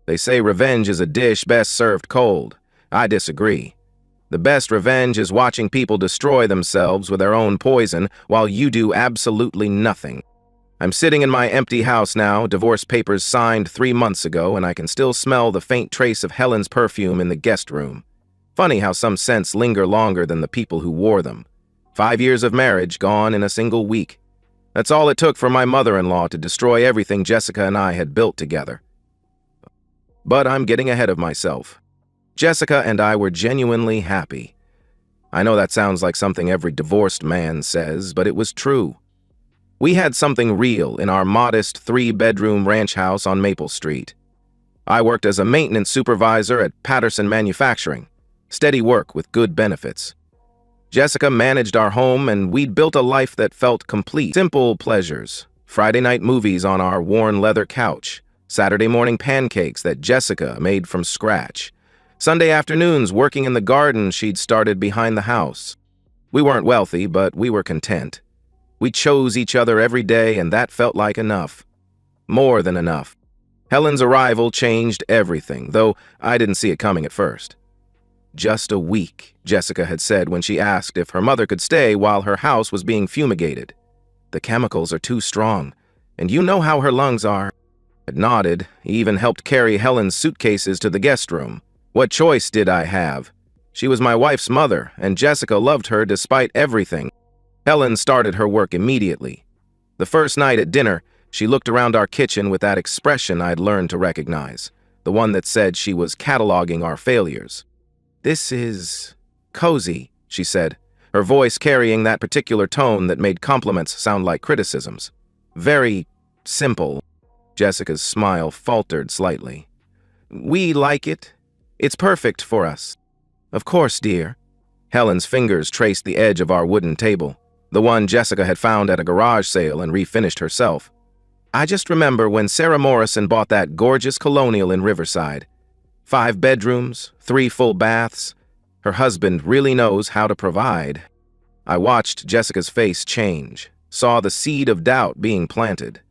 They say revenge is a dish best served cold. I disagree. The best revenge is watching people destroy themselves with their own poison while you do absolutely nothing. I'm sitting in my empty house now, divorce papers signed 3 months ago, and I can still smell the faint trace of Helen's perfume in the guest room. Funny how some scents linger longer than the people who wore them. 5 years of marriage gone in a single week. That's all it took for my mother-in-law to destroy everything Jessica and I had built together. But I'm getting ahead of myself. Jessica and I were genuinely happy. I know that sounds like something every divorced man says, but it was true. We had something real in our modest 3-bedroom ranch house on Maple Street. I worked as a maintenance supervisor at Patterson Manufacturing. Steady work with good benefits. Jessica managed our home, and we'd built a life that felt complete. Simple pleasures. Friday night movies on our worn leather couch. Saturday morning pancakes that Jessica made from scratch. Sunday afternoons working in the garden she'd started behind the house. We weren't wealthy, but we were content. We chose each other every day, and that felt like enough. More than enough. Helen's arrival changed everything, though I didn't see it coming at first. Just a week, Jessica had said when she asked if her mother could stay while her house was being fumigated. The chemicals are too strong, and you know how her lungs are. I nodded, even helped carry Helen's suitcases to the guest room. What choice did I have? She was my wife's mother, and Jessica loved her despite everything. Helen started her work immediately. The first night at dinner, she looked around our kitchen with that expression I'd learned to recognize, the one that said she was cataloging our failures. "This is cozy," she said, her voice carrying that particular tone that made compliments sound like criticisms. "Very simple." Jessica's smile faltered slightly. "We like it. It's perfect for us." "Of course, dear." Helen's fingers traced the edge of our wooden table, the one Jessica had found at a garage sale and refinished herself. "I just remember when Sarah Morrison bought that gorgeous colonial in Riverside. 5 bedrooms, 3 full baths. Her husband really knows how to provide." I watched Jessica's face change, saw the seed of doubt being planted.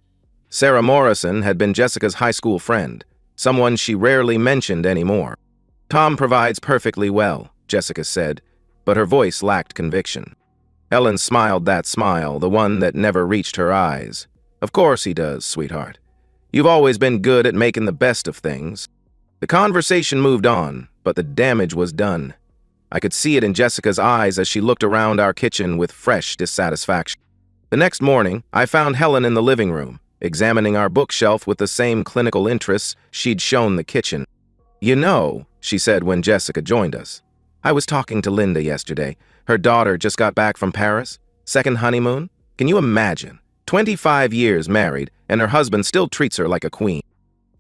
Sarah Morrison had been Jessica's high school friend, someone she rarely mentioned anymore. "Tom provides perfectly well," Jessica said, but her voice lacked conviction. Helen smiled that smile, the one that never reached her eyes. "Of course he does, sweetheart. You've always been good at making the best of things." The conversation moved on, but the damage was done. I could see it in Jessica's eyes as she looked around our kitchen with fresh dissatisfaction. The next morning, I found Helen in the living room, examining our bookshelf with the same clinical interests she'd shown the kitchen. "You know," she said when Jessica joined us, "I was talking to Linda yesterday. Her daughter just got back from Paris. Second honeymoon? Can you imagine? 25 years married, and her husband still treats her like a queen."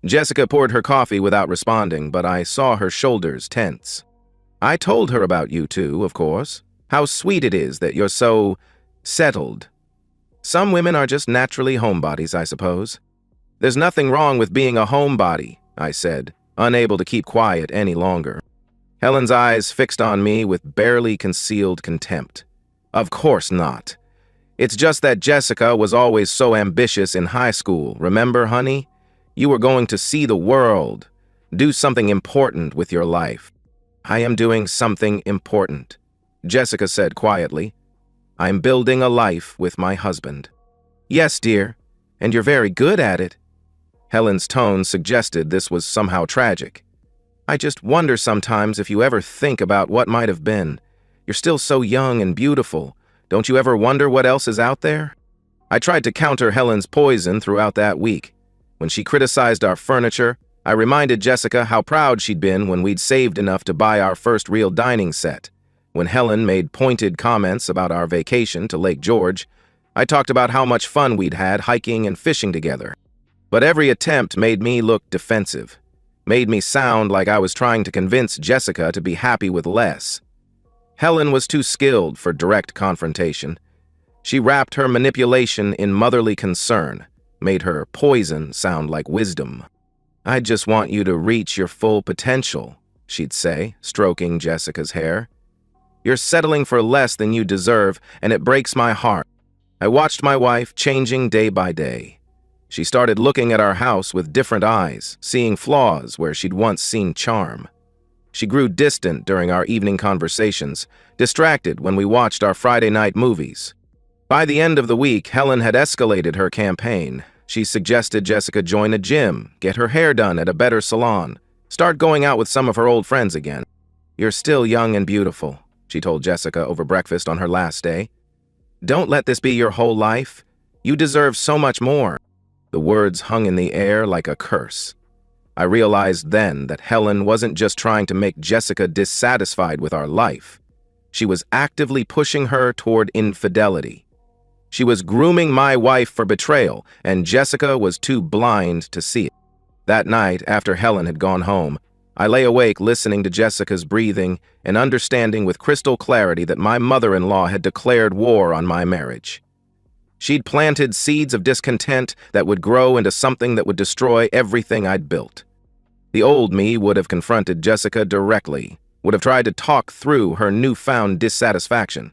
Jessica poured her coffee without responding, but I saw her shoulders tense. "I told her about you two, of course. How sweet it is that you're so settled. Some women are just naturally homebodies, I suppose." "There's nothing wrong with being a homebody," I said, unable to keep quiet any longer. Helen's eyes fixed on me with barely concealed contempt. "Of course not. It's just that Jessica was always so ambitious in high school, remember, honey? You were going to see the world, do something important with your life." "I am doing something important," Jessica said quietly. "I'm building a life with my husband." "Yes, dear, and you're very good at it." Helen's tone suggested this was somehow tragic. "I just wonder sometimes if you ever think about what might have been. You're still so young and beautiful. Don't you ever wonder what else is out there?" I tried to counter Helen's poison throughout that week. When she criticized our furniture, I reminded Jessica how proud she'd been when we'd saved enough to buy our first real dining set. When Helen made pointed comments about our vacation to Lake George, I talked about how much fun we'd had hiking and fishing together. But every attempt made me look defensive, made me sound like I was trying to convince Jessica to be happy with less. Helen was too skilled for direct confrontation. She wrapped her manipulation in motherly concern, made her poison sound like wisdom. "I just want you to reach your full potential," she'd say, stroking Jessica's hair. "You're settling for less than you deserve, and it breaks my heart." I watched my wife changing day by day. She started looking at our house with different eyes, seeing flaws where she'd once seen charm. She grew distant during our evening conversations, distracted when we watched our Friday night movies. By the end of the week, Helen had escalated her campaign. She suggested Jessica join a gym, get her hair done at a better salon, start going out with some of her old friends again. "You're still young and beautiful," she told Jessica over breakfast on her last day. "Don't let this be your whole life. You deserve so much more." The words hung in the air like a curse. I realized then that Helen wasn't just trying to make Jessica dissatisfied with our life. She was actively pushing her toward infidelity. She was grooming my wife for betrayal, and Jessica was too blind to see it. That night, after Helen had gone home, I lay awake listening to Jessica's breathing and understanding with crystal clarity that my mother-in-law had declared war on my marriage. She'd planted seeds of discontent that would grow into something that would destroy everything I'd built. The old me would have confronted Jessica directly, would have tried to talk through her newfound dissatisfaction.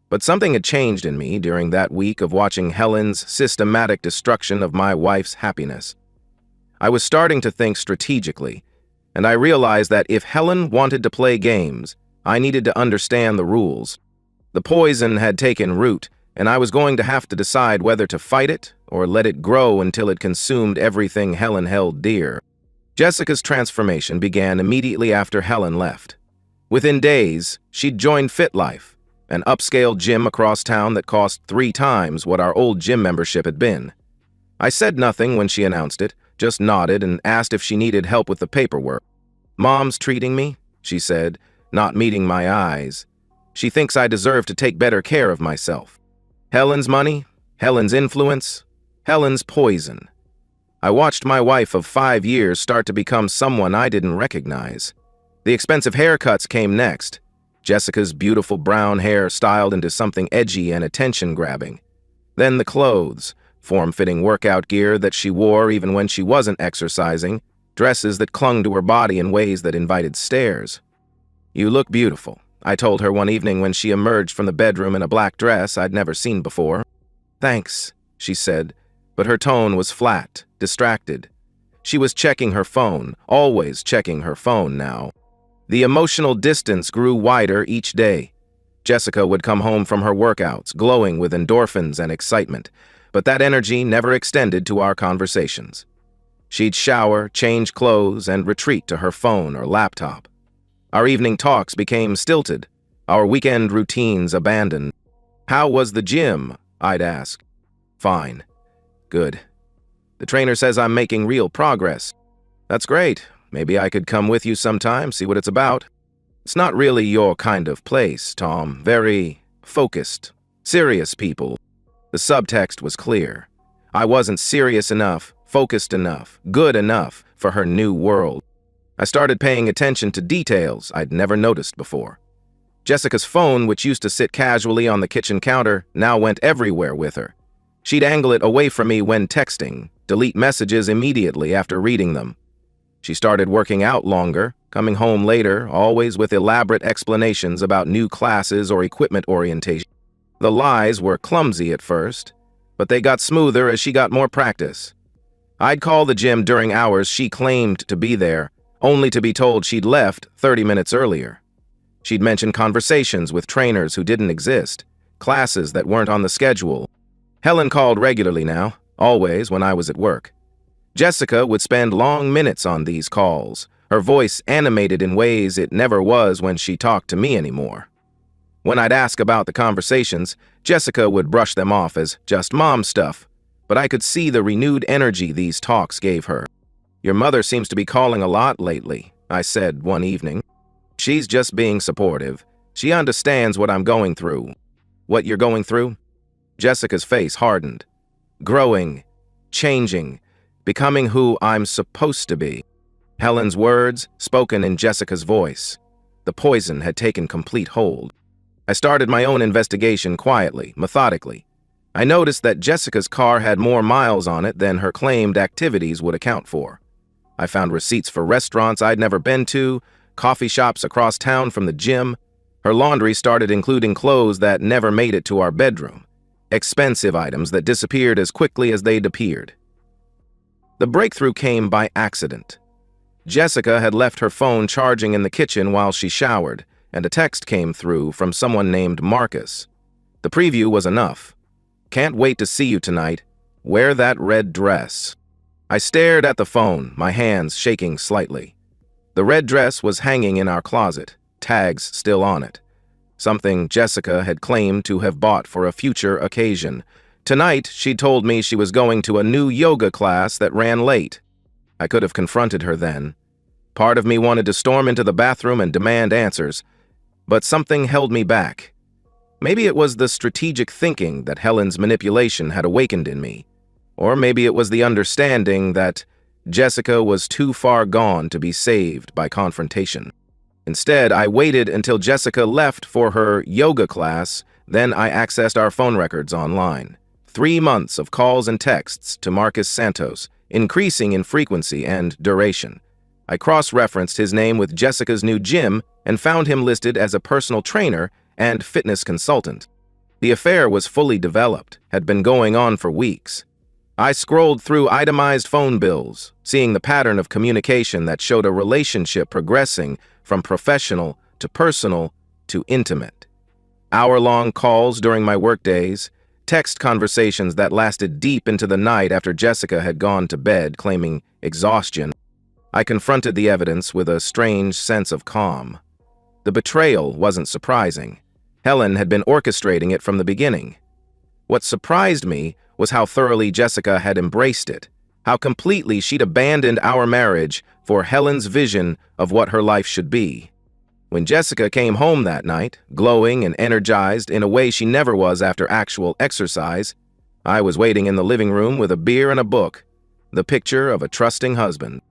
But something had changed in me during that week of watching Helen's systematic destruction of my wife's happiness. I was starting to think strategically, and I realized that if Helen wanted to play games, I needed to understand the rules. The poison had taken root, and I was going to have to decide whether to fight it or let it grow until it consumed everything Helen held dear. Jessica's transformation began immediately after Helen left. Within days, she'd joined FitLife, an upscale gym across town that cost 3 times what our old gym membership had been. I said nothing when she announced it, just nodded and asked if she needed help with the paperwork. "Mom's treating me," she said, not meeting my eyes. "She thinks I deserve to take better care of myself." Helen's money, Helen's influence, Helen's poison. I watched my wife of 5 years start to become someone I didn't recognize. The expensive haircuts came next. Jessica's beautiful brown hair styled into something edgy and attention-grabbing. Then the clothes, form-fitting workout gear that she wore even when she wasn't exercising, dresses that clung to her body in ways that invited stares. "You look beautiful," I told her one evening when she emerged from the bedroom in a black dress I'd never seen before. "Thanks," she said, but her tone was flat, distracted. She was checking her phone, always checking her phone now. The emotional distance grew wider each day. Jessica would come home from her workouts, glowing with endorphins and excitement, but that energy never extended to our conversations. She'd shower, change clothes, and retreat to her phone or laptop. Our evening talks became stilted, our weekend routines abandoned. "How was the gym?" I'd ask. "Fine." "Good. The trainer says I'm making real progress." "That's great. Maybe I could come with you sometime, see what it's about." "It's not really your kind of place, Tom. Very focused, serious people." The subtext was clear. I wasn't serious enough, focused enough, good enough for her new world. I started paying attention to details I'd never noticed before. Jessica's phone, which used to sit casually on the kitchen counter, now went everywhere with her. She'd angle it away from me when texting, delete messages immediately after reading them. She started working out longer, coming home later, always with elaborate explanations about new classes or equipment orientation. The lies were clumsy at first, but they got smoother as she got more practice. I'd call the gym during hours she claimed to be there, only to be told she'd left 30 minutes earlier. She'd mention conversations with trainers who didn't exist, classes that weren't on the schedule. Helen called regularly now, always when I was at work. Jessica would spend long minutes on these calls, her voice animated in ways it never was when she talked to me anymore. When I'd ask about the conversations, Jessica would brush them off as just mom stuff, but I could see the renewed energy these talks gave her. "Your mother seems to be calling a lot lately," I said one evening. "She's just being supportive. She understands what I'm going through." "What you're going through?" Jessica's face hardened. "Growing, changing, becoming who I'm supposed to be." Helen's words, spoken in Jessica's voice. The poison had taken complete hold. I started my own investigation quietly, methodically. I noticed that Jessica's car had more miles on it than her claimed activities would account for. I found receipts for restaurants I'd never been to, coffee shops across town from the gym. Her laundry started including clothes that never made it to our bedroom, expensive items that disappeared as quickly as they'd appeared. The breakthrough came by accident. Jessica had left her phone charging in the kitchen while she showered, and a text came through from someone named Marcus. The preview was enough. "Can't wait to see you tonight. Wear that red dress." I stared at the phone, my hands shaking slightly. The red dress was hanging in our closet, tags still on it. Something Jessica had claimed to have bought for a future occasion. Tonight, she told me she was going to a new yoga class that ran late. I could have confronted her then. Part of me wanted to storm into the bathroom and demand answers, but something held me back. Maybe it was the strategic thinking that Helen's manipulation had awakened in me. Or maybe it was the understanding that Jessica was too far gone to be saved by confrontation. Instead, I waited until Jessica left for her yoga class, then I accessed our phone records online. 3 months of calls and texts to Marcus Santos, increasing in frequency and duration. I cross-referenced his name with Jessica's new gym and found him listed as a personal trainer and fitness consultant. The affair was fully developed, had been going on for weeks. I scrolled through itemized phone bills, seeing the pattern of communication that showed a relationship progressing from professional to personal to intimate. Hour-long calls during my workdays, text conversations that lasted deep into the night after Jessica had gone to bed, claiming exhaustion. I confronted the evidence with a strange sense of calm. The betrayal wasn't surprising. Helen had been orchestrating it from the beginning. What surprised me was how thoroughly Jessica had embraced it, how completely she'd abandoned our marriage for Helen's vision of what her life should be. When Jessica came home that night, glowing and energized in a way she never was after actual exercise, I was waiting in the living room with a beer and a book, the picture of a trusting husband.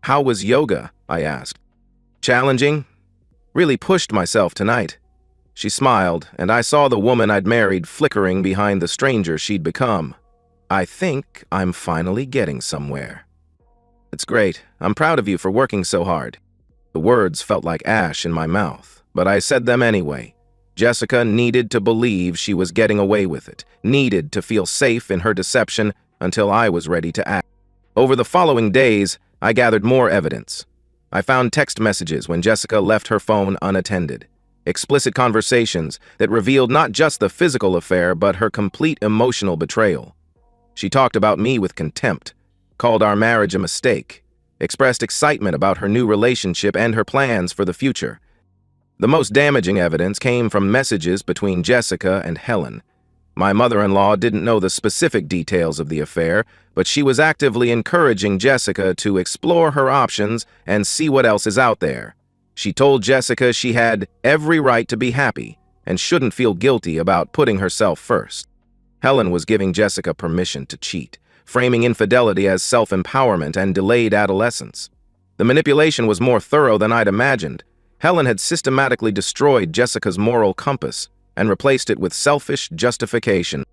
"How was yoga?" I asked. "Challenging. Really pushed myself tonight." She smiled, and I saw the woman I'd married flickering behind the stranger she'd become. "I think I'm finally getting somewhere." "It's great. I'm proud of you for working so hard." The words felt like ash in my mouth, but I said them anyway. Jessica needed to believe she was getting away with it, needed to feel safe in her deception until I was ready to act. Over the following days, I gathered more evidence. I found text messages when Jessica left her phone unattended. Explicit conversations that revealed not just the physical affair, but her complete emotional betrayal. She talked about me with contempt, called our marriage a mistake, expressed excitement about her new relationship and her plans for the future. The most damaging evidence came from messages between Jessica and Helen. My mother-in-law didn't know the specific details of the affair, but she was actively encouraging Jessica to explore her options and see what else is out there. She told Jessica she had every right to be happy and shouldn't feel guilty about putting herself first. Helen was giving Jessica permission to cheat, framing infidelity as self-empowerment and delayed adolescence. The manipulation was more thorough than I'd imagined. Helen had systematically destroyed Jessica's moral compass and replaced it with selfish justification.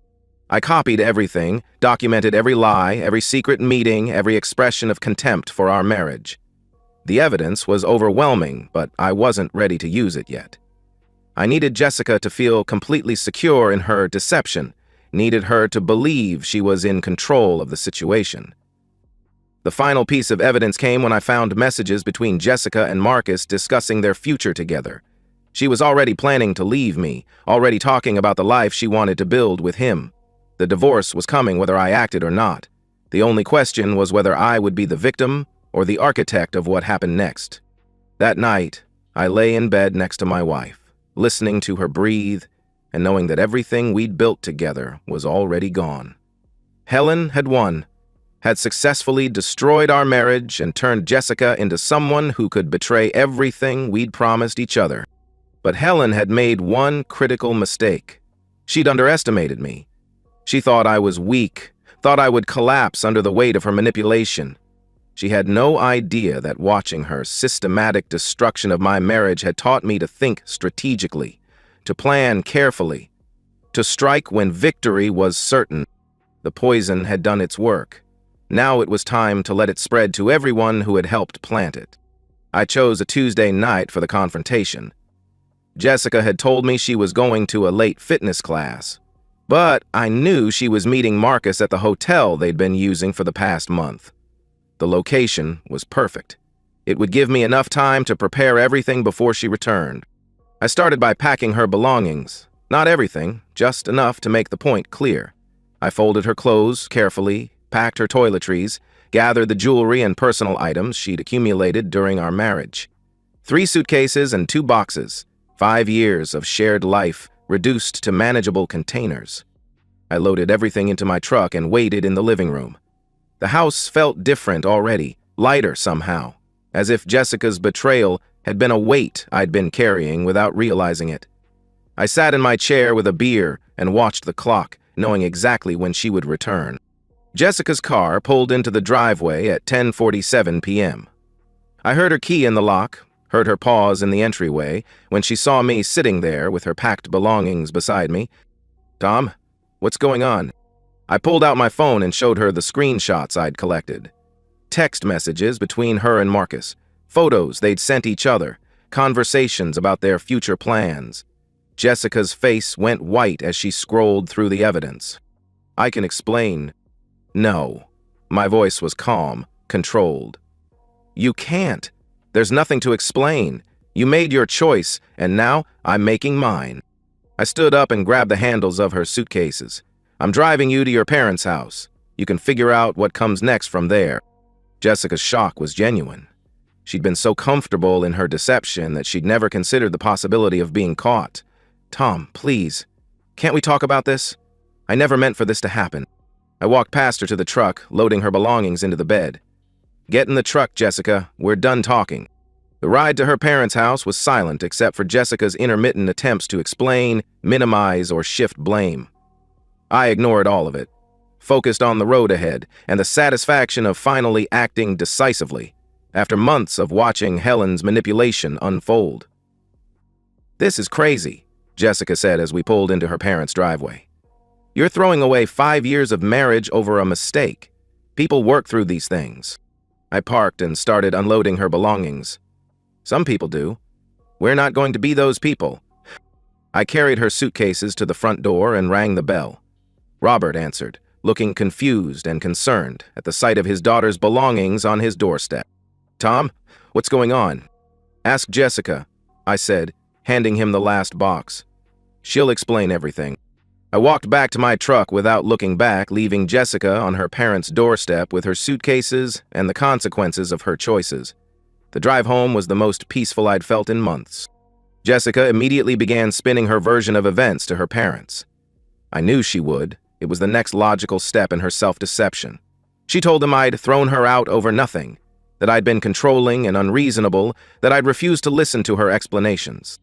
I copied everything, documented every lie, every secret meeting, every expression of contempt for our marriage. The evidence was overwhelming, but I wasn't ready to use it yet. I needed Jessica to feel completely secure in her deception, needed her to believe she was in control of the situation. The final piece of evidence came when I found messages between Jessica and Marcus discussing their future together. She was already planning to leave me, already talking about the life she wanted to build with him. The divorce was coming whether I acted or not. The only question was whether I would be the victim or the architect of what happened next. That night, I lay in bed next to my wife, listening to her breathe and knowing that everything we'd built together was already gone. Helen had won, had successfully destroyed our marriage and turned Jessica into someone who could betray everything we'd promised each other. But Helen had made one critical mistake. She'd underestimated me. She thought I was weak, thought I would collapse under the weight of her manipulation. She had no idea that watching her systematic destruction of my marriage had taught me to think strategically, to plan carefully, to strike when victory was certain. The poison had done its work. Now it was time to let it spread to everyone who had helped plant it. I chose a Tuesday night for the confrontation. Jessica had told me she was going to a late fitness class, but I knew she was meeting Marcus at the hotel they'd been using for the past month. The location was perfect. It would give me enough time to prepare everything before she returned. I started by packing her belongings. Not everything, just enough to make the point clear. I folded her clothes carefully, packed her toiletries, gathered the jewelry and personal items she'd accumulated during our marriage. 3 suitcases and 2 boxes. 5 years of shared life reduced to manageable containers. I loaded everything into my truck and waited in the living room. The house felt different already, lighter somehow, as if Jessica's betrayal had been a weight I'd been carrying without realizing it. I sat in my chair with a beer and watched the clock, knowing exactly when she would return. Jessica's car pulled into the driveway at 10:47 p.m. I heard her key in the lock, heard her pause in the entryway when she saw me sitting there with her packed belongings beside me. "Tom, what's going on?" I pulled out my phone and showed her the screenshots I'd collected. Text messages between her and Marcus, photos they'd sent each other, conversations about their future plans. Jessica's face went white as she scrolled through the evidence. "I can explain." "No." My voice was calm, controlled. "You can't. There's nothing to explain. You made your choice, and now I'm making mine." I stood up and grabbed the handles of her suitcases. "I'm driving you to your parents' house. You can figure out what comes next from there." Jessica's shock was genuine. She'd been so comfortable in her deception that she'd never considered the possibility of being caught. "Tom, please, can't we talk about this? I never meant for this to happen." I walked past her to the truck, loading her belongings into the bed. "Get in the truck, Jessica. We're done talking." The ride to her parents' house was silent except for Jessica's intermittent attempts to explain, minimize, or shift blame. I ignored all of it, focused on the road ahead and the satisfaction of finally acting decisively after months of watching Helen's manipulation unfold. "This is crazy," Jessica said as we pulled into her parents' driveway. "You're throwing away 5 years of marriage over a mistake. People work through these things." I parked and started unloading her belongings. "Some people do. We're not going to be those people." I carried her suitcases to the front door and rang the bell. Robert answered, looking confused and concerned at the sight of his daughter's belongings on his doorstep. "Tom, what's going on?" "Ask Jessica," I said, handing him the last box. "She'll explain everything." I walked back to my truck without looking back, leaving Jessica on her parents' doorstep with her suitcases and the consequences of her choices. The drive home was the most peaceful I'd felt in months. Jessica immediately began spinning her version of events to her parents. I knew she would. It was the next logical step in her self-deception. She told them I'd thrown her out over nothing, that I'd been controlling and unreasonable, that I'd refused to listen to her explanations.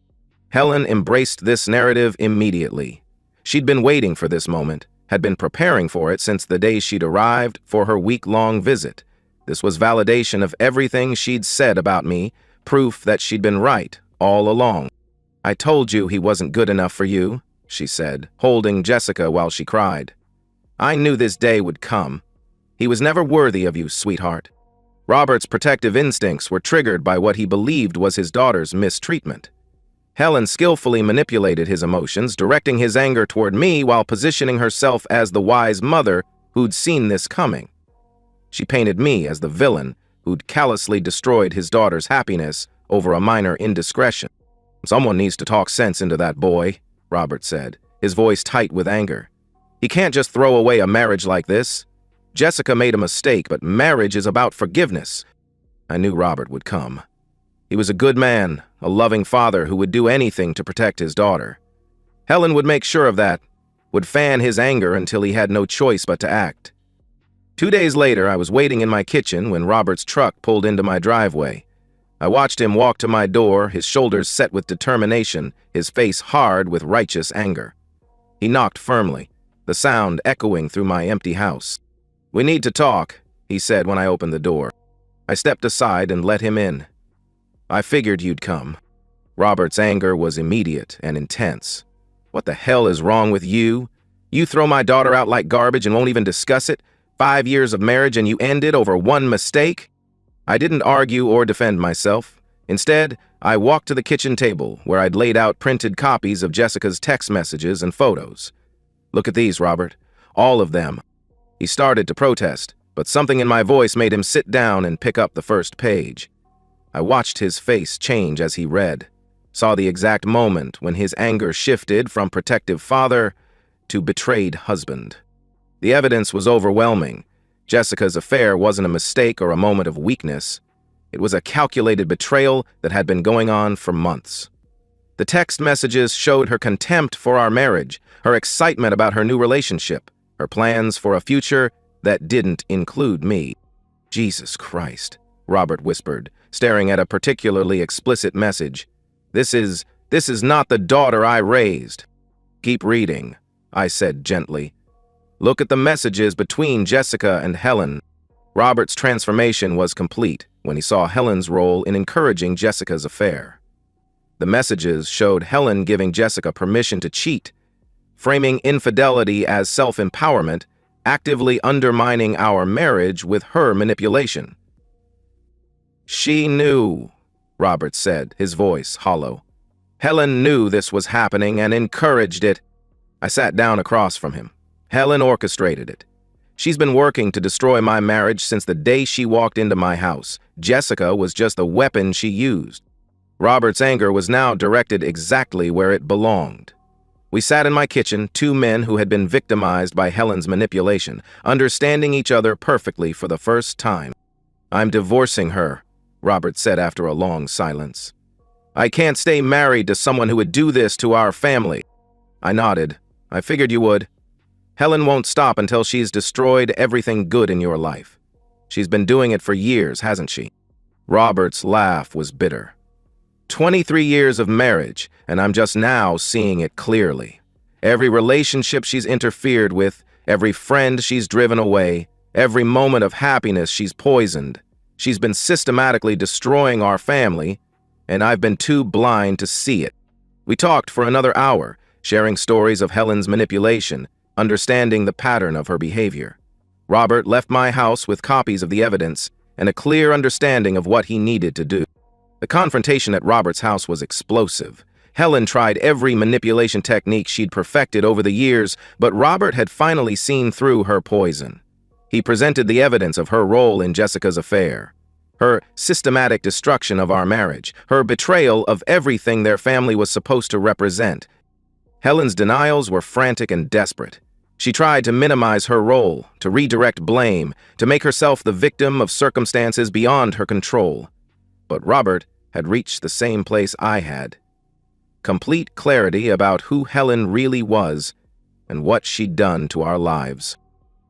Helen embraced this narrative immediately. She'd been waiting for this moment, had been preparing for it since the day she'd arrived for her week-long visit. This was validation of everything she'd said about me, proof that she'd been right all along. "I told you he wasn't good enough for you," she said, holding Jessica while she cried. "I knew this day would come. He was never worthy of you, sweetheart." Robert's protective instincts were triggered by what he believed was his daughter's mistreatment. Helen skillfully manipulated his emotions, directing his anger toward me while positioning herself as the wise mother who'd seen this coming. She painted me as the villain who'd callously destroyed his daughter's happiness over a minor indiscretion. "Someone needs to talk sense into that boy," Robert said, his voice tight with anger. "He can't just throw away a marriage like this. Jessica made a mistake, but marriage is about forgiveness." I knew Robert would come. He was a good man, a loving father who would do anything to protect his daughter. Helen would make sure of that, would fan his anger until he had no choice but to act. 2 days later, I was waiting in my kitchen when Robert's truck pulled into my driveway. I watched him walk to my door, his shoulders set with determination, his face hard with righteous anger. He knocked firmly, the sound echoing through my empty house. "We need to talk," he said when I opened the door. I stepped aside and let him in. "I figured you'd come." Robert's anger was immediate and intense. "What the hell is wrong with you? You throw my daughter out like garbage and won't even discuss it? 5 years of marriage and you end it over one mistake?" I didn't argue or defend myself. Instead, I walked to the kitchen table where I'd laid out printed copies of Jessica's text messages and photos. "Look at these, Robert. All of them." He started to protest, but something in my voice made him sit down and pick up the first page. I watched his face change as he read, saw the exact moment when his anger shifted from protective father to betrayed husband. The evidence was overwhelming. Jessica's affair wasn't a mistake or a moment of weakness. It was a calculated betrayal that had been going on for months. The text messages showed her contempt for our marriage, her excitement about her new relationship, her plans for a future that didn't include me. "Jesus Christ," Robert whispered, staring at a particularly explicit message. This is not the daughter I raised." "Keep reading," I said gently. "Look at the messages between Jessica and Helen." Robert's transformation was complete when he saw Helen's role in encouraging Jessica's affair. The messages showed Helen giving Jessica permission to cheat, framing infidelity as self-empowerment, actively undermining our marriage with her manipulation. "She knew," Robert said, his voice hollow. "Helen knew this was happening and encouraged it." I sat down across from him. "Helen orchestrated it. She's been working to destroy my marriage since the day she walked into my house. Jessica was just the weapon she used." Robert's anger was now directed exactly where it belonged. We sat in my kitchen, two men who had been victimized by Helen's manipulation, understanding each other perfectly for the first time. "I'm divorcing her," Robert said after a long silence. "I can't stay married to someone who would do this to our family." I nodded. "I figured you would. Helen won't stop until she's destroyed everything good in your life. She's been doing it for years, hasn't she?" Robert's laugh was bitter. 23 years of marriage, and I'm just now seeing it clearly. Every relationship she's interfered with, every friend she's driven away, every moment of happiness she's poisoned. She's been systematically destroying our family, and I've been too blind to see it. We talked for another hour, sharing stories of Helen's manipulation, understanding the pattern of her behavior. Robert left my house with copies of the evidence and a clear understanding of what he needed to do. The confrontation at Robert's house was explosive. Helen tried every manipulation technique she'd perfected over the years, but Robert had finally seen through her poison. He presented the evidence of her role in Jessica's affair, her systematic destruction of our marriage, her betrayal of everything their family was supposed to represent. Helen's denials were frantic and desperate. She tried to minimize her role, to redirect blame, to make herself the victim of circumstances beyond her control. But Robert had reached the same place I had. Complete clarity about who Helen really was and what she'd done to our lives.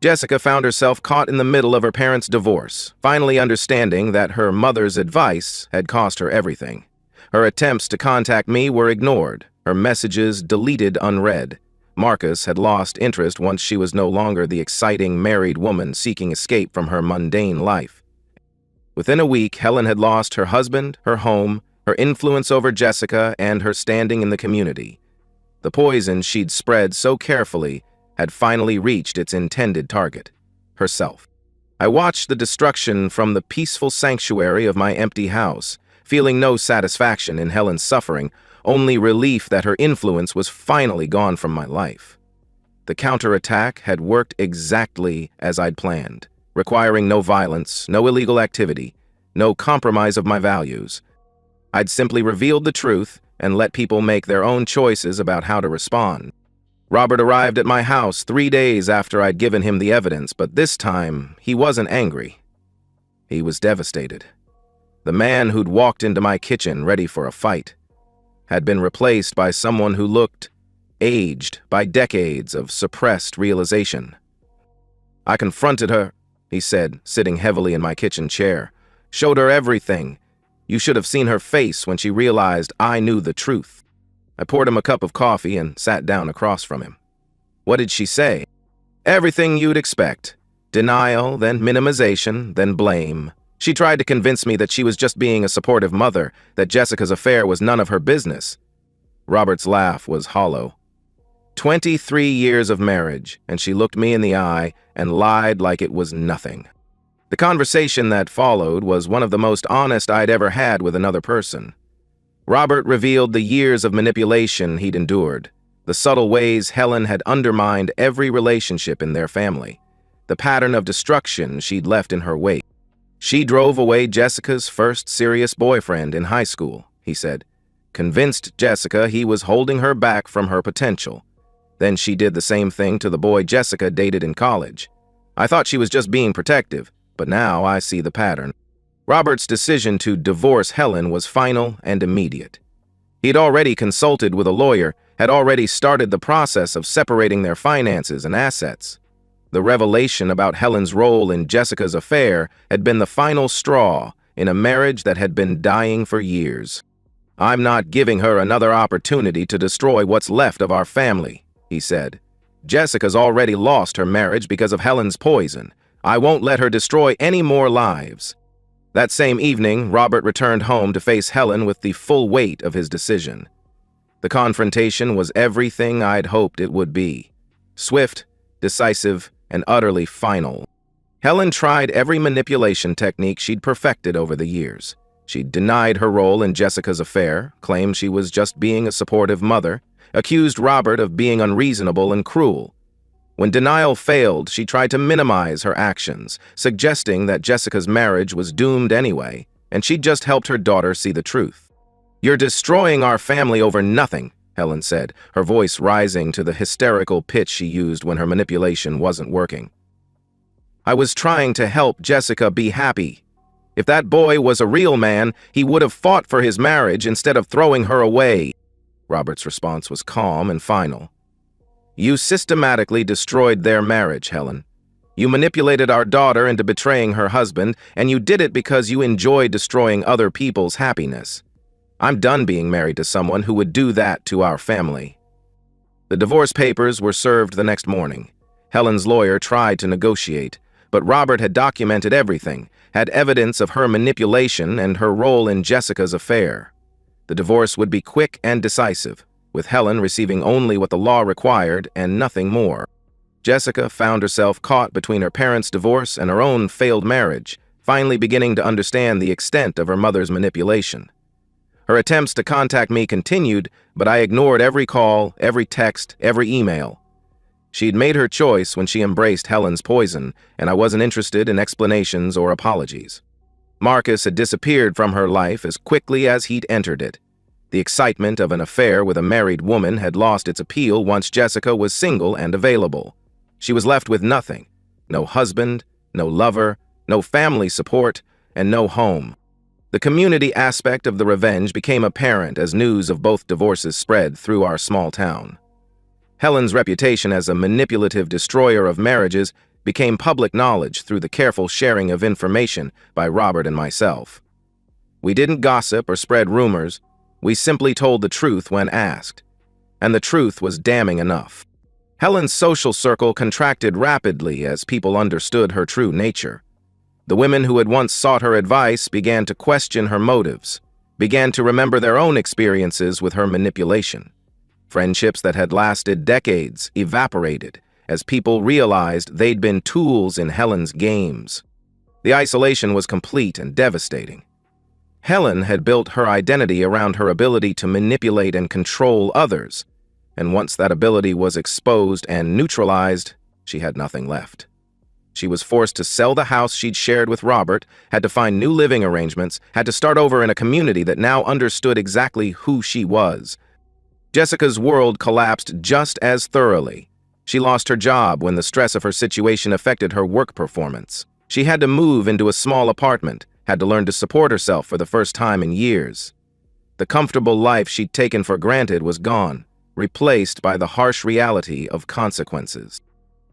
Jessica found herself caught in the middle of her parents' divorce, finally understanding that her mother's advice had cost her everything. Her attempts to contact me were ignored, her messages deleted unread. Marcus had lost interest once she was no longer the exciting married woman seeking escape from her mundane life. Within a week, Helen had lost her husband, her home, her influence over Jessica, and her standing in the community. The poison she'd spread so carefully had finally reached its intended target, herself. I watched the destruction from the peaceful sanctuary of my empty house, feeling no satisfaction in Helen's suffering, only relief that her influence was finally gone from my life. The counterattack had worked exactly as I'd planned, requiring no violence, no illegal activity, no compromise of my values. I'd simply revealed the truth and let people make their own choices about how to respond. Robert arrived at my house 3 days after I'd given him the evidence, but this time he wasn't angry. He was devastated. The man who'd walked into my kitchen ready for a fight had been replaced by someone who looked aged by decades of suppressed realization. "I confronted her," he said, sitting heavily in my kitchen chair. "Showed her everything. You should have seen her face when she realized I knew the truth." I poured him a cup of coffee and sat down across from him. "What did she say?" "Everything you'd expect. Denial, then minimization, then blame. She tried to convince me that she was just being a supportive mother, that Jessica's affair was none of her business." Robert's laugh was hollow. 23 years of marriage, and she looked me in the eye and lied like it was nothing. The conversation that followed was one of the most honest I'd ever had with another person. Robert revealed the years of manipulation he'd endured, the subtle ways Helen had undermined every relationship in their family. the pattern of destruction she'd left in her wake. She drove away Jessica's first serious boyfriend in high school, he said, convinced Jessica he was holding her back from her potential. Then she did the same thing to the boy Jessica dated in college. I thought she was just being protective, but now I see the pattern. Robert's decision to divorce Helen was final and immediate. He'd already consulted with a lawyer, had already started the process of separating their finances and assets. The revelation about Helen's role in Jessica's affair had been the final straw in a marriage that had been dying for years. "I'm not giving her another opportunity to destroy what's left of our family," he said. "Jessica's already lost her marriage because of Helen's poison. I won't let her destroy any more lives." That same evening, Robert returned home to face Helen with the full weight of his decision. The confrontation was everything I'd hoped it would be. Swift, decisive, and utterly final. Helen tried every manipulation technique she'd perfected over the years. She'd denied her role in Jessica's affair, claimed she was just being a supportive mother, accused Robert of being unreasonable and cruel. When denial failed, she tried to minimize her actions, suggesting that Jessica's marriage was doomed anyway, and she'd just helped her daughter see the truth. "You're destroying our family over nothing," Helen said, her voice rising to the hysterical pitch she used when her manipulation wasn't working. "I was trying to help Jessica be happy. If that boy was a real man, he would have fought for his marriage instead of throwing her away." Robert's response was calm and final. "You systematically destroyed their marriage, Helen. You manipulated our daughter into betraying her husband, and you did it because you enjoy destroying other people's happiness. I'm done being married to someone who would do that to our family." The divorce papers were served the next morning. Helen's lawyer tried to negotiate, but Robert had documented everything, had evidence of her manipulation and her role in Jessica's affair. The divorce would be quick and decisive, with Helen receiving only what the law required and nothing more. Jessica found herself caught between her parents' divorce and her own failed marriage, finally beginning to understand the extent of her mother's manipulation. Her attempts to contact me continued, but I ignored every call, every text, every email. She'd made her choice when she embraced Helen's poison, and I wasn't interested in explanations or apologies. Marcus had disappeared from her life as quickly as he'd entered it. The excitement of an affair with a married woman had lost its appeal once Jessica was single and available. She was left with nothing. No husband, no lover, no family support, and no home. The community aspect of the revenge became apparent as news of both divorces spread through our small town. Helen's reputation as a manipulative destroyer of marriages became public knowledge through the careful sharing of information by Robert and myself. We didn't gossip or spread rumors. We simply told the truth when asked, and the truth was damning enough. Helen's social circle contracted rapidly as people understood her true nature. The women who had once sought her advice began to question her motives, began to remember their own experiences with her manipulation. Friendships that had lasted decades evaporated as people realized they'd been tools in Helen's games. The isolation was complete and devastating. Helen had built her identity around her ability to manipulate and control others, and once that ability was exposed and neutralized, she had nothing left. She was forced to sell the house she'd shared with Robert, had to find new living arrangements, had to start over in a community that now understood exactly who she was. Jessica's world collapsed just as thoroughly. She lost her job when the stress of her situation affected her work performance. She had to move into a small apartment, had to learn to support herself for the first time in years. The comfortable life she'd taken for granted was gone, replaced by the harsh reality of consequences.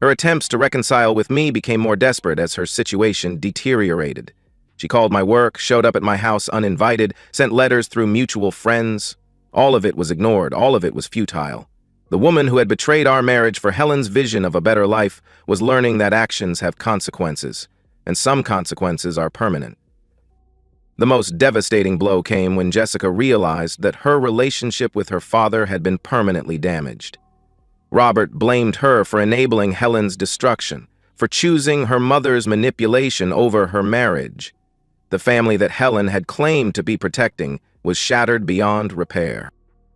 Her attempts to reconcile with me became more desperate as her situation deteriorated. She called my work, showed up at my house uninvited, sent letters through mutual friends. All of it was ignored, all of it was futile. The woman who had betrayed our marriage for Helen's vision of a better life was learning that actions have consequences, and some consequences are permanent. The most devastating blow came when Jessica realized that her relationship with her father had been permanently damaged. Robert blamed her for enabling Helen's destruction, for choosing her mother's manipulation over her marriage. The family that Helen had claimed to be protecting was shattered beyond repair.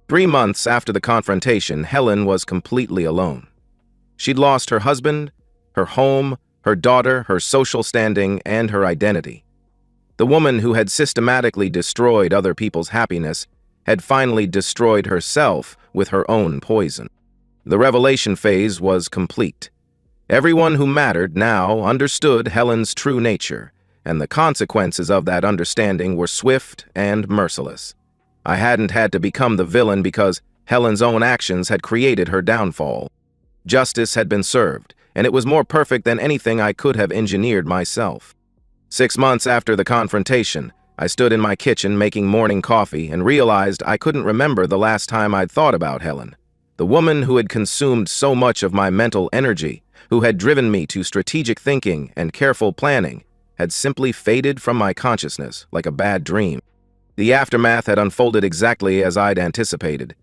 3 months after the confrontation, Helen was completely alone. She'd lost her husband, her home, her daughter, her social standing, and her identity. The woman who had systematically destroyed other people's happiness had finally destroyed herself with her own poison. The revelation phase was complete. Everyone who mattered now understood Helen's true nature, and the consequences of that understanding were swift and merciless. I hadn't had to become the villain because Helen's own actions had created her downfall. Justice had been served, and it was more perfect than anything I could have engineered myself. 6 months after the confrontation, I stood in my kitchen making morning coffee and realized I couldn't remember the last time I'd thought about Helen. The woman who had consumed so much of my mental energy, who had driven me to strategic thinking and careful planning, had simply faded from my consciousness like a bad dream. The aftermath had unfolded exactly as I'd anticipated.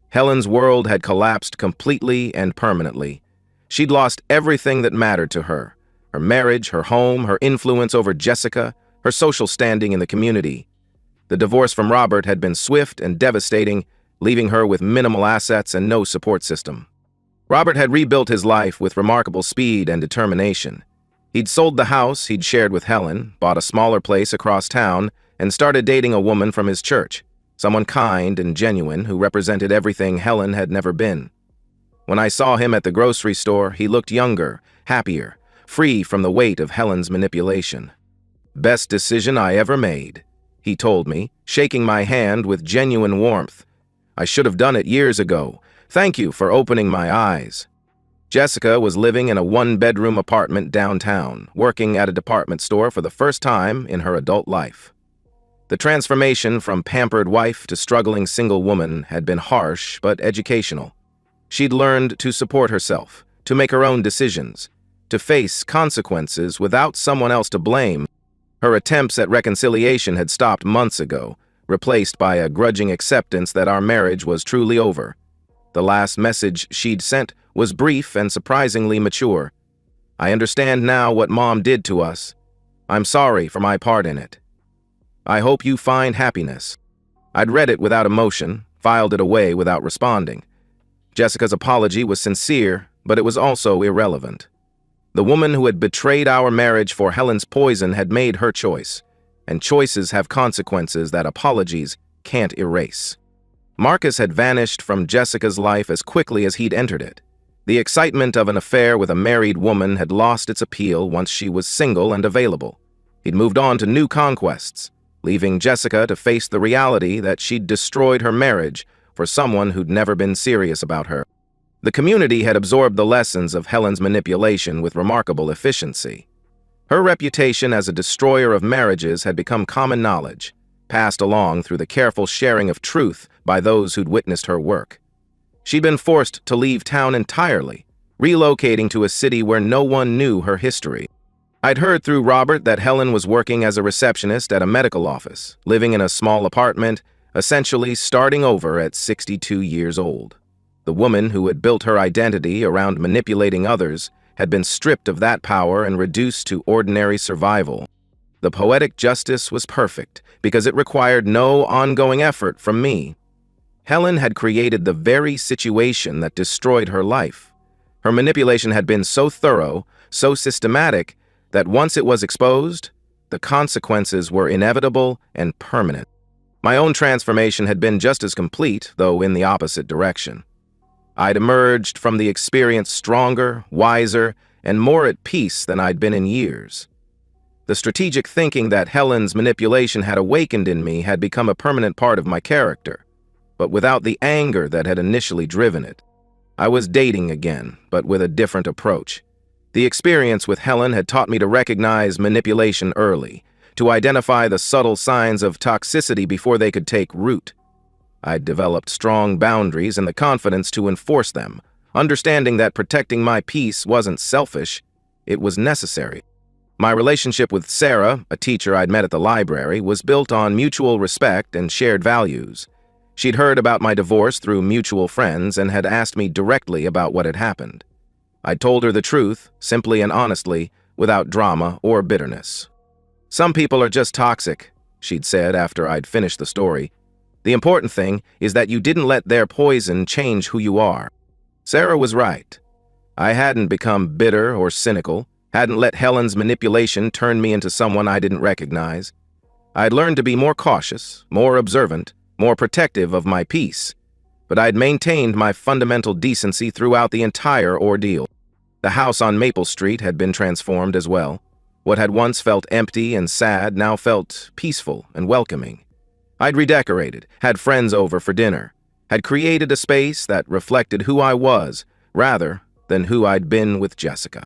Helen's world had collapsed completely and permanently. She'd lost everything that mattered to her: her marriage, her home, her influence over Jessica, her social standing in the community. The divorce from Robert had been swift and devastating, leaving her with minimal assets and no support system. Robert had rebuilt his life with remarkable speed and determination. He'd sold the house he'd shared with Helen, bought a smaller place across town, and started dating a woman from his church, someone kind and genuine who represented everything Helen had never been. When I saw him at the grocery store, he looked younger, happier, free from the weight of Helen's manipulation. "Best decision I ever made," he told me, shaking my hand with genuine warmth. "I should have done it years ago. Thank you for opening my eyes." Jessica was living in a one-bedroom apartment downtown, working at a department store for the first time in her adult life. The transformation from pampered wife to struggling single woman had been harsh but educational. She'd learned to support herself, to make her own decisions, to face consequences without someone else to blame. Her attempts at reconciliation had stopped months ago, replaced by a grudging acceptance that our marriage was truly over. The last message she'd sent was brief and surprisingly mature. "I understand now what Mom did to us. I'm sorry for my part in it. I hope you find happiness." I'd read it without emotion, filed it away without responding. Jessica's apology was sincere, but it was also irrelevant. The woman who had betrayed our marriage for Helen's poison had made her choice, and choices have consequences that apologies can't erase. Marcus had vanished from Jessica's life as quickly as he'd entered it. The excitement of an affair with a married woman had lost its appeal once she was single and available. He'd moved on to new conquests, leaving Jessica to face the reality that she'd destroyed her marriage for someone who'd never been serious about her. The community had absorbed the lessons of Helen's manipulation with remarkable efficiency. Her reputation as a destroyer of marriages had become common knowledge, passed along through the careful sharing of truth by those who'd witnessed her work. She'd been forced to leave town entirely, relocating to a city where no one knew her history. I'd heard through Robert that Helen was working as a receptionist at a medical office, living in a small apartment, essentially starting over at 62 years old. The woman who had built her identity around manipulating others had been stripped of that power and reduced to ordinary survival. The poetic justice was perfect because it required no ongoing effort from me. Helen had created the very situation that destroyed her life. Her manipulation had been so thorough, so systematic, that once it was exposed, the consequences were inevitable and permanent. My own transformation had been just as complete, though in the opposite direction. I'd emerged from the experience stronger, wiser, and more at peace than I'd been in years. The strategic thinking that Helen's manipulation had awakened in me had become a permanent part of my character, but without the anger that had initially driven it. I was dating again, but with a different approach. The experience with Helen had taught me to recognize manipulation early, to identify the subtle signs of toxicity before they could take root. I'd developed strong boundaries and the confidence to enforce them, understanding that protecting my peace wasn't selfish, it was necessary. My relationship with Sarah, a teacher I'd met at the library, was built on mutual respect and shared values. She'd heard about my divorce through mutual friends and had asked me directly about what had happened. I told her the truth, simply and honestly, without drama or bitterness. "Some people are just toxic," she'd said after I'd finished the story. "The important thing is that you didn't let their poison change who you are." Sarah was right. I hadn't become bitter or cynical. Hadn't let Helen's manipulation turn me into someone I didn't recognize. I'd learned to be more cautious, more observant, more protective of my peace, but I'd maintained my fundamental decency throughout the entire ordeal. The house on Maple Street had been transformed as well. What had once felt empty and sad now felt peaceful and welcoming. I'd redecorated, had friends over for dinner, had created a space that reflected who I was rather than who I'd been with Jessica.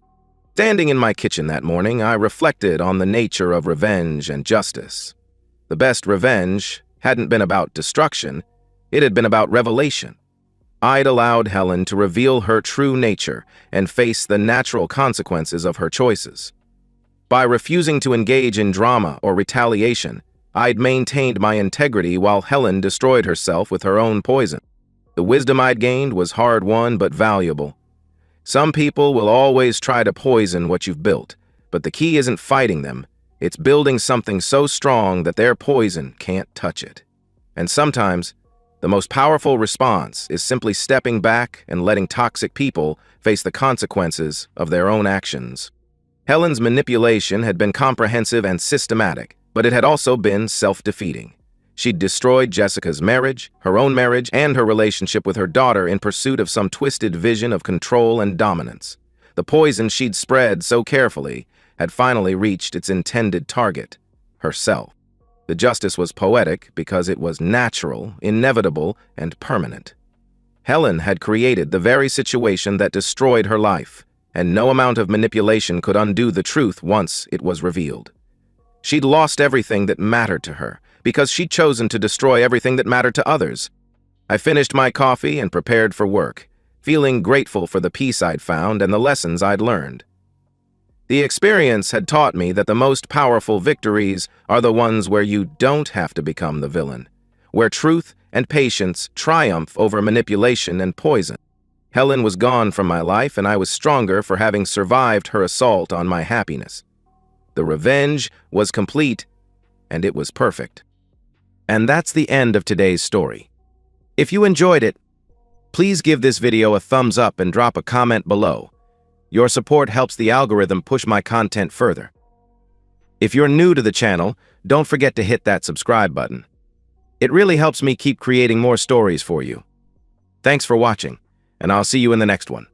Standing in my kitchen that morning, I reflected on the nature of revenge and justice. The best revenge hadn't been about destruction, it had been about revelation. I'd allowed Helen to reveal her true nature and face the natural consequences of her choices. By refusing to engage in drama or retaliation, I'd maintained my integrity while Helen destroyed herself with her own poison. The wisdom I'd gained was hard-won but valuable. Some people will always try to poison what you've built, but the key isn't fighting them, it's building something so strong that their poison can't touch it. And sometimes, the most powerful response is simply stepping back and letting toxic people face the consequences of their own actions. Helen's manipulation had been comprehensive and systematic, but it had also been self-defeating. She'd destroyed Jessica's marriage, her own marriage, and her relationship with her daughter in pursuit of some twisted vision of control and dominance. The poison she'd spread so carefully had finally reached its intended target, herself. The justice was poetic because it was natural, inevitable, and permanent. Helen had created the very situation that destroyed her life, and no amount of manipulation could undo the truth once it was revealed. She'd lost everything that mattered to her, because she'd chosen to destroy everything that mattered to others. I finished my coffee and prepared for work, feeling grateful for the peace I'd found and the lessons I'd learned. The experience had taught me that the most powerful victories are the ones where you don't have to become the villain, where truth and patience triumph over manipulation and poison. Helen was gone from my life, and I was stronger for having survived her assault on my happiness. The revenge was complete, and it was perfect. And that's the end of today's story. If you enjoyed it, please give this video a thumbs up and drop a comment below. Your support helps the algorithm push my content further. If you're new to the channel, don't forget to hit that subscribe button. It really helps me keep creating more stories for you. Thanks for watching, and I'll see you in the next one.